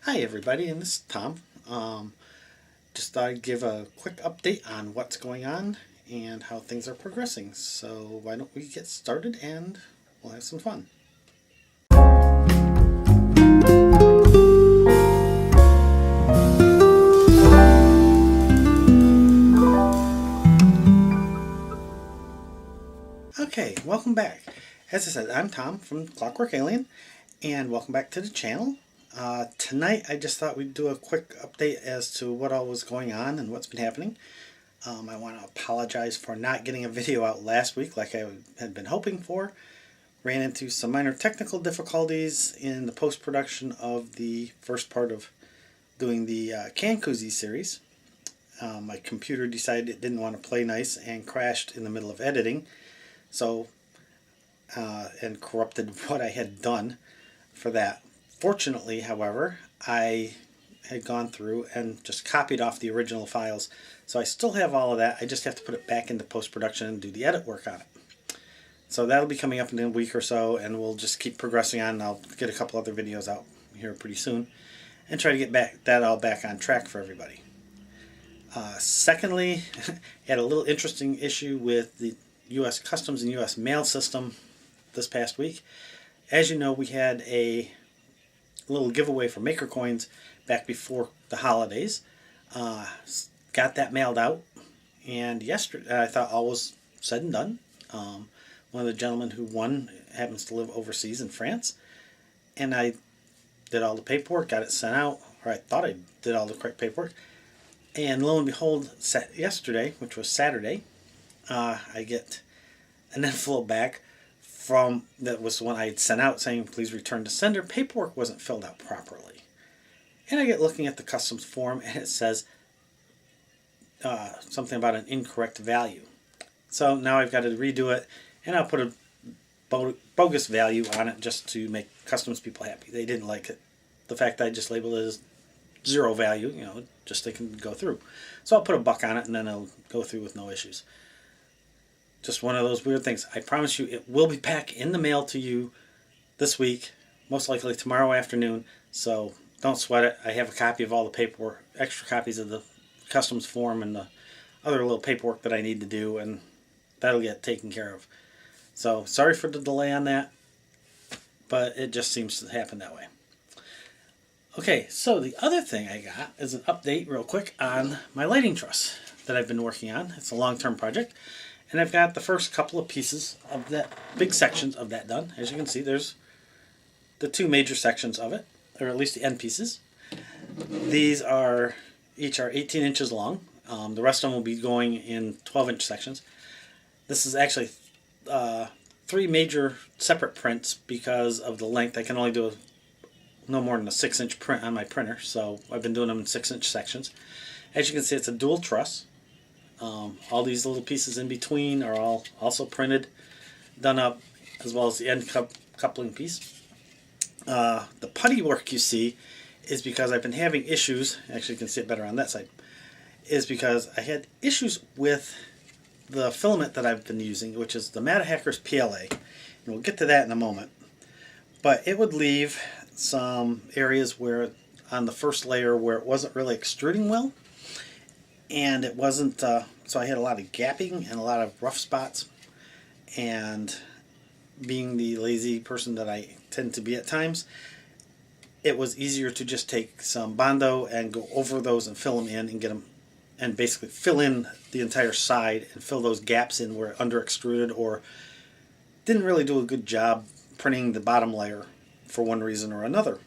Hi everybody, and this is Tom. Just thought I'd give a quick update on what's going on and how things are progressing. So why don't we get started and we'll have some fun. Okay, welcome back. As I said, I'm Tom from Clockwork Alien, and welcome back to the channel. Tonight I just thought we'd do a quick update as to what all was going on and what's been happening. I want to apologize for not getting a video out last week like I had been hoping for. Ran into some minor technical difficulties in the post-production of the first part of doing the Can Koozie series. My computer decided it didn't want to play nice and crashed in the middle of editing, so and corrupted what I had done for that. Fortunately, however, I had gone through and just copied off the original files, so I still have all of that. I just have to put it back into post-production and do the edit work on it. So that'll be coming up in a week or so, and we'll just keep progressing on. I'll get a couple other videos out here pretty soon and try to get that all back on track for everybody. Secondly, had a little interesting issue with the U.S. Customs and U.S. Mail system this past week. As you know, we had a little giveaway for Maker Coins back before the holidays. Got that mailed out, and yesterday I thought all was said and done. One of the gentlemen who won happens to live overseas in France, and I did all the paperwork, got it sent out, or I thought I did all the correct paperwork, and lo and behold, yesterday, which was Saturday, I get an envelope back that was the one I had sent out saying please return to sender. Paperwork wasn't filled out properly, and I get looking at the customs form and it says something about an incorrect value. So now I've got to redo it, and I'll put a bogus value on it just to make customs people happy. They didn't like it, the fact that I just labeled it as zero value, just they can go through. So I'll put $1 on it, and then it'll go through with no issues. Just one of those weird things. I promise you it will be back in the mail to you this week, most likely tomorrow afternoon, so don't sweat it. I have a copy of all the paperwork, extra copies of the customs form and the other little paperwork that I need to do, and that'll get taken care of. So sorry for the delay on that, but it just seems to happen that way. Okay, so the other thing I got is an update real quick on my lighting truss that I've been working on. It's a long-term project. And I've got the first couple of pieces of that, big sections of that done. As you can see, there's the two major sections of it, or at least the end pieces. These are each 18 inches long. The rest of them will be going in 12-inch sections. This is actually 3 major separate prints because of the length. I can only do no more than a 6-inch print on my printer, so I've been doing them in 6-inch sections. As you can see, it's a dual truss. All these little pieces in between are all also printed, done up, as well as the end coupling piece. The putty work you see is because I've been having issues, actually you can see it better on that side, is because I had issues with the filament that I've been using, which is the Matahackers PLA, and we'll get to that in a moment. But it would leave some areas where, on the first layer, where it wasn't really extruding well. And it wasn't, so I had a lot of gapping and a lot of rough spots, and being the lazy person that I tend to be at times, it was easier to just take some Bondo and go over those and fill them in and get them, and basically fill in the entire side and fill those gaps in where under extruded or didn't really do a good job printing the bottom layer for one reason or another,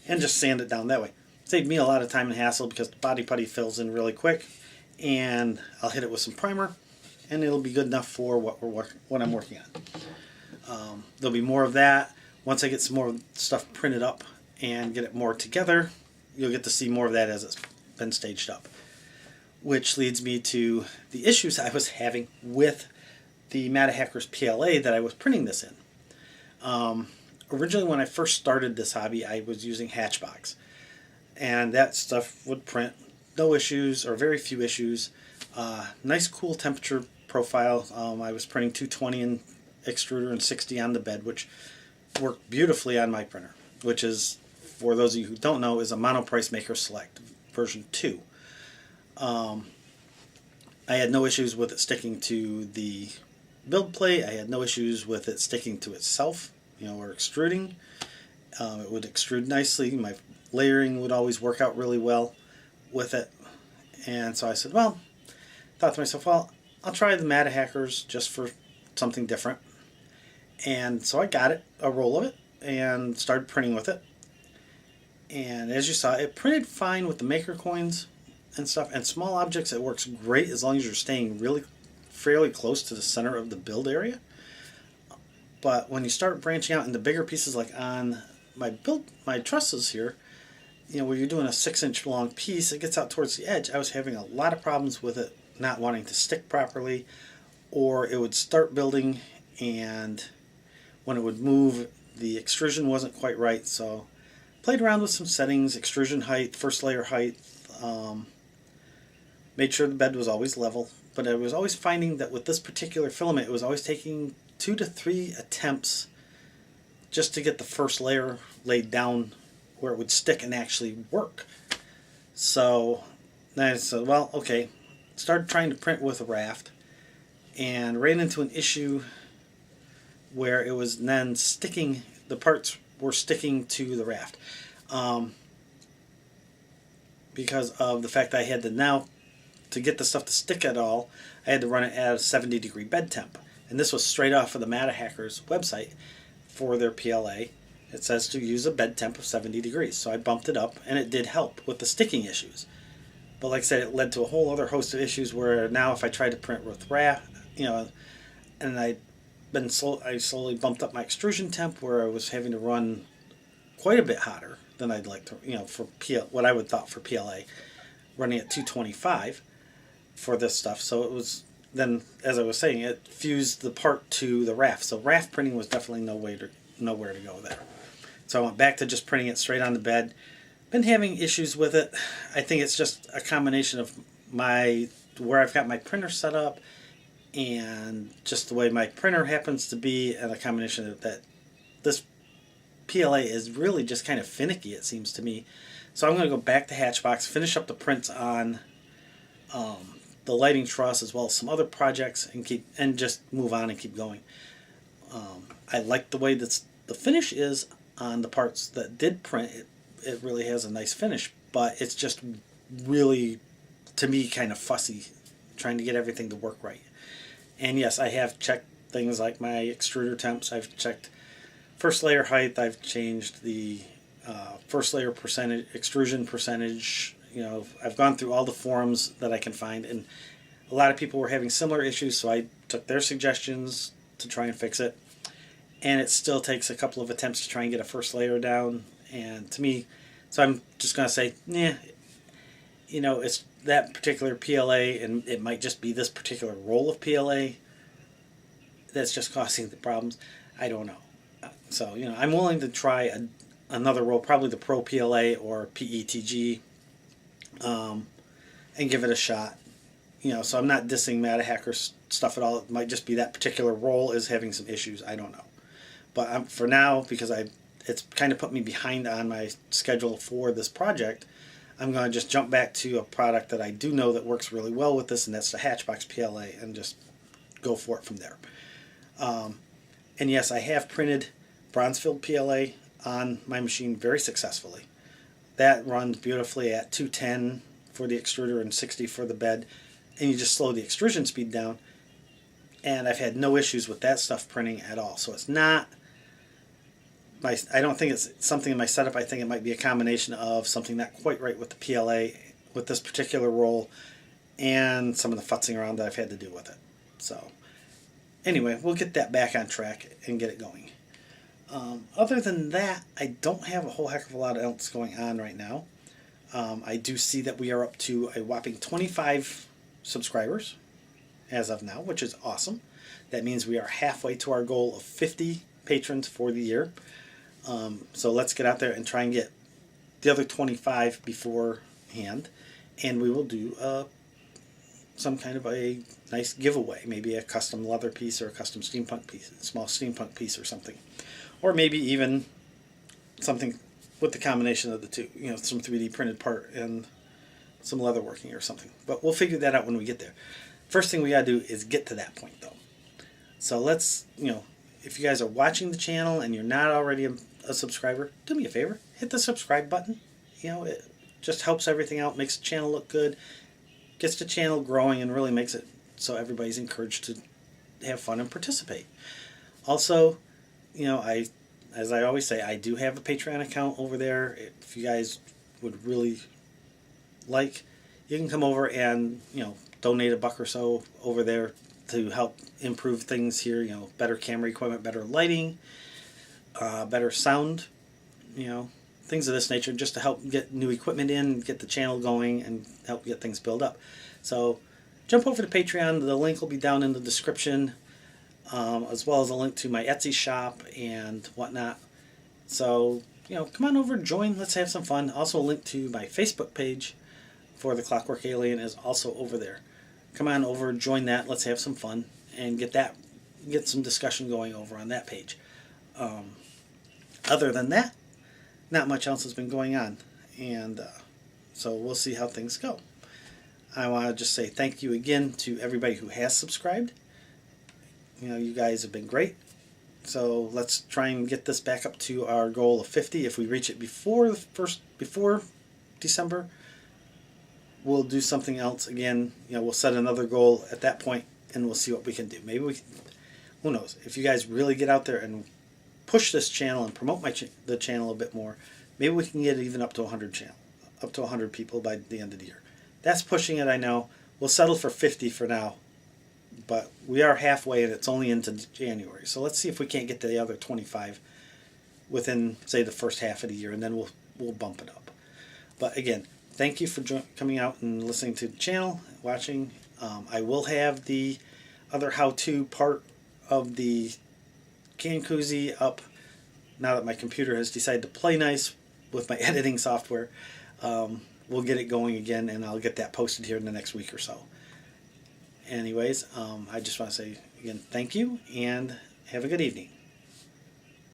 and just sand it down that way. Saved me a lot of time and hassle because the body putty fills in really quick, and I'll hit it with some primer, and it'll be good enough for what I'm working on. There'll be more of that once I get some more stuff printed up and get it more together. You'll get to see more of that as it's been staged up, which leads me to the issues I was having with the Matahackers PLA that I was printing this in. Originally, when I first started this hobby, I was using Hatchbox, and that stuff would print no issues or very few issues. Nice cool temperature profile. I was printing 220 in extruder and 60 on the bed, which worked beautifully on my printer, which is for those of you who don't know, is a Monoprice Maker Select version 2. I had no issues with it sticking to the build plate. I had no issues with it sticking to itself, or extruding. It would extrude nicely. My layering would always work out really well with it. And so I said, thought to myself, I'll try the Matahackers just for something different. And so I got it, a roll of it, and started printing with it. And as you saw, it printed fine with the maker coins and stuff. And small objects, it works great as long as you're staying really fairly close to the center of the build area. But when you start branching out into bigger pieces, like on my trusses here, where you're doing a 6-inch long piece, it gets out towards the edge. I was having a lot of problems with it not wanting to stick properly, or it would start building, and when it would move, the extrusion wasn't quite right. So played around with some settings, extrusion height, first layer height, made sure the bed was always level. But I was always finding that with this particular filament, it was always taking 2 to 3 attempts just to get the first layer laid down where it would stick and actually work. So then I said, okay. Started trying to print with a raft and ran into an issue where it was then sticking, the parts were sticking to the raft. Because of the fact that I had to now, to get the stuff to stick at all, I had to run it at a 70-degree bed temp. And this was straight off of the Matahackers website for their PLA. It says to use a bed temp of 70 degrees. So I bumped it up, and it did help with the sticking issues. But like I said, it led to a whole other host of issues where now if I tried to print with raft, and I slowly bumped up my extrusion temp where I was having to run quite a bit hotter than I'd like to, for what I would thought for PLA, running at 225 for this stuff. So it was then, as I was saying, it fused the part to the raft. So raft printing was definitely nowhere to go there. So I went back to just printing it straight on the bed. Been having issues with it. I think it's just a combination of where I've got my printer set up and just the way my printer happens to be, and a combination of that this PLA is really just kind of finicky, it seems to me. So I'm going to go back to Hatchbox, finish up the prints on the lighting truss as well as some other projects, and just move on and keep going. I like the way that the finish is on the parts that did print. It really has a nice finish, but it's just really, to me, kind of fussy trying to get everything to work right. And yes, I have checked things like my extruder temps. I've checked first layer height. I've changed the first layer percentage, extrusion percentage. I've gone through all the forums that I can find, and a lot of people were having similar issues, so I took their suggestions to try and fix it. And it still takes a couple of attempts to try and get a first layer down. And to me, so I'm just going to say, it's that particular PLA, and it might just be this particular roll of PLA that's just causing the problems. I don't know. So, I'm willing to try another roll, probably the Pro PLA or PETG, and give it a shot. So I'm not dissing Matahacker stuff at all. It might just be that particular roll is having some issues. I don't know. But for now, because it's kind of put me behind on my schedule for this project, I'm going to just jump back to a product that I do know that works really well with this, and that's the Hatchbox PLA, and just go for it from there. And yes, I have printed bronze-filled PLA on my machine very successfully. That runs beautifully at 210 for the extruder and 60 for the bed, and you just slow the extrusion speed down, and I've had no issues with that stuff printing at all. So it's not... I don't think it's something in my setup. I think it might be a combination of something not quite right with the PLA, with this particular roll, and some of the futzing around that I've had to do with it. So, anyway, we'll get that back on track and get it going. Other than that, I don't have a whole heck of a lot else going on right now. I do see that we are up to a whopping 25 subscribers as of now, which is awesome. That means we are halfway to our goal of 50 patrons for the year. So let's get out there and try and get the other 25 beforehand, and we will do some kind of a nice giveaway, maybe a custom leather piece or a custom steampunk piece, a small steampunk piece or something, or maybe even something with the combination of the two, some 3D printed part and some leather working or something. But we'll figure that out when we get there. First thing we gotta do is get to that point though. So let's, if you guys are watching the channel and you're not already a subscriber, do me a favor, hit the subscribe button. It just helps everything out, makes the channel look good, gets the channel growing, and really makes it so everybody's encouraged to have fun and participate. Also, as I always say, I do have a Patreon account over there. If you guys would really like, you can come over and, donate $1 or so over there to help improve things here, better camera equipment, better lighting, better sound, things of this nature, just to help get new equipment in, get the channel going, and help get things built up. So jump over to Patreon. The link will be down in the description, as well as a link to my Etsy shop and whatnot. So, come on over, join, let's have some fun. Also, a link to my Facebook page for the Clockwork Alien is also over there. Come on over, join that, let's have some fun, and get some discussion going over on that page. Other than that, not much else has been going on, and so we'll see how things go. I want to just say thank you again to everybody who has subscribed. You guys have been great. So let's try and get this back up to our goal of 50. If we reach it before December, we'll do something else again. We'll set another goal at that point, and we'll see what we can do. Maybe we can, who knows? If you guys really get out there and push this channel and promote the channel a bit more, maybe we can get it even up to 100 people by the end of the year. That's pushing it, I know. We'll settle for 50 for now, but we are halfway, and it's only into January. So let's see if we can't get to the other 25 within, say, the first half of the year, and then we'll bump it up. But again, thank you for coming out and listening to the channel, watching. I will have the other how-to part of the can koozie up now that my computer has decided to play nice with my editing software. We'll get it going again, and I'll get that posted here in the next week or so. Anyways, I just want to say again thank you, and have a good evening.